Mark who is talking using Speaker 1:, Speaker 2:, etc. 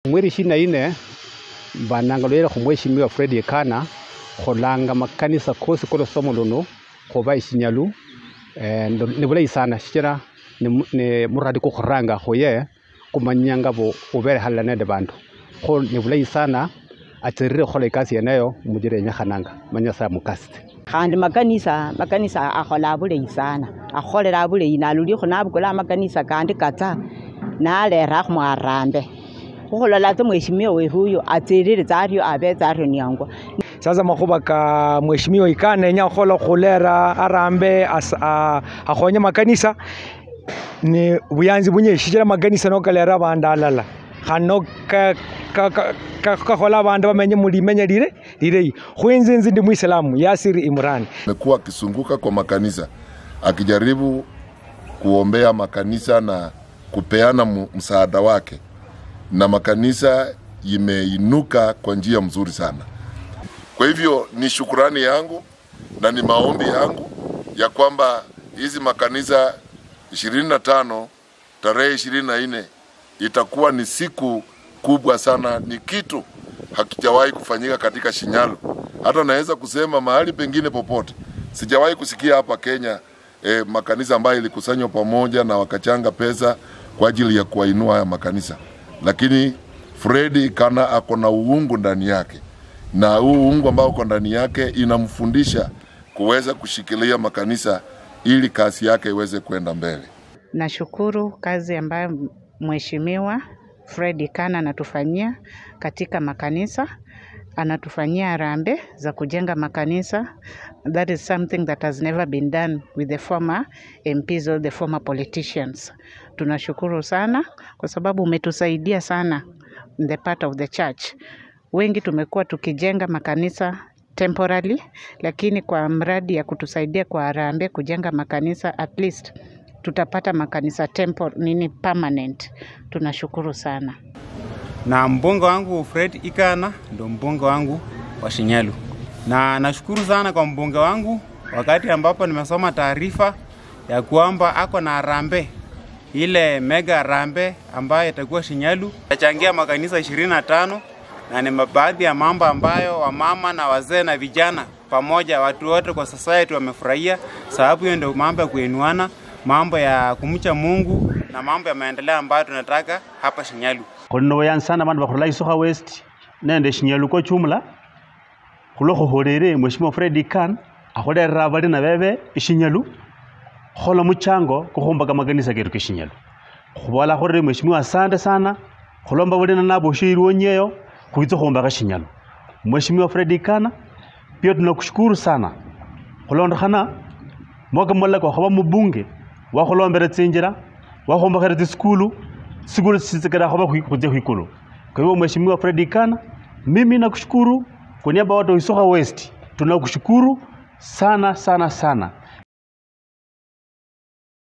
Speaker 1: Mweri 24 banangalwera kumheshimiwa Fred Ikana khulanga makanisa kosi kolo somo luno khuba ishinyalu ni bulayi sana shichira ni muradi kukhuranga khoye kumanyanga bo ubere halala nende bandu kho ni bulayi sana atirire khola ikasi yeneyo mujire nyakhananga manyasa mukasi
Speaker 2: khandi makanisa akhola bulayi sana akholera bulayi nalulikho nabukula makanisa kandi katsa nalera khumwarambe kholola tsa mheshimiwa wetu huyo atirire tsaryo abetsa aryo nyangwa.
Speaker 3: Sasa makhuba ka mheshimiwa Ikana enya khola khulera arambe akhonye makanisa ni buyanzi bunye shijira makanisa nokalera abandu alala khano kakhola abandu bamenye mulimenya lirei khwenzinzi ndi muislamu Yasiri Imran
Speaker 4: amekuwa akisunguka kwa makanisa akijaribu kuombea makanisa na kupeana msaada wake, na makanisa imeinuka kwa njia mzuri sana. Kwa hivyo ni shukrani yangu na ni maombi yangu ya kwamba hizi makanisa 25 tarehe 24 itakuwa ni siku kubwa sana, ni kitu hakijawahi kufanyika katika Shinyalu. Hata naweza kusema mahali pengine popote sijawahi kusikia hapa Kenya makanisa ambayo ilikusanywa pamoja na wakachanga pesa kwa ajili ya kuinua haya makanisa. Lakini Fred Ikana ako na uungu ndani yake, na huu uungu ambao uko ndani yake inamfundisha kuweza kushikilia makanisa ili kazi yake iweze kwenda mbele.
Speaker 5: Nashukuru kazi ambayo mheshimiwa Fred Ikana anatufanyia katika makanisa, anatufanyia harambee za kujenga makanisa. That is something that has never been done with the former MPs or the former politicians. Tunashukuru sana kwa sababu umetusaidia sana in the part of the church. Wengi tumekuwa tukijenga makanisa temporarily, lakini kwa mradi ya kutusaidia kwa harambee kujenga makanisa, at least tutapata makanisa permanent. Tunashukuru sana.
Speaker 6: Na mbunge wangu Fred Ikana ndo mbunge wangu wa Shinyalu. Na nashukuru sana kwa mbunge wangu wakati ambapo nimesoma taarifa ya kwamba ako na harambee, ile mega harambee ambayo itakuwa Shinyalu. Itachangia makanisa 25 na ni baadhi ya mambo ambayo wamama na wazee na vijana pamoja watu wote kwa society wamefurahia, sababu hiyo ndio mambo ya kuinuana, mambo ya kumcha Mungu na mambo ya maendeleo ambayo tunataka hapa Shinyalu.
Speaker 7: Kono yan sana bandu bakhula Isoka West nende Shinyalu ko chumla khulokho holere mheshimiwa Fred Ikana akholera abali na bebe Shinyalu khola muchango kukhombaga makanisa ketu ke Shinyalu. Khubola khore mheshimiwa asante sana khulomba bulena nabo shirwo nyeyo kuitsa khombaga Shinyalu. Mheshimiwa Fred Ikana pia tunakushukuru sana khulondokhana mwaka mola kwa khaba mubunge wa khulombera tsinjira wa khombakhera tsikulu sizikira khoba kujja khikulu. Kwa hivyo mheshimiwa Fred Ikana, mimi nakushukuru kwa niaba ya watu wa Isoka West, tunakushukuru sana sana sana.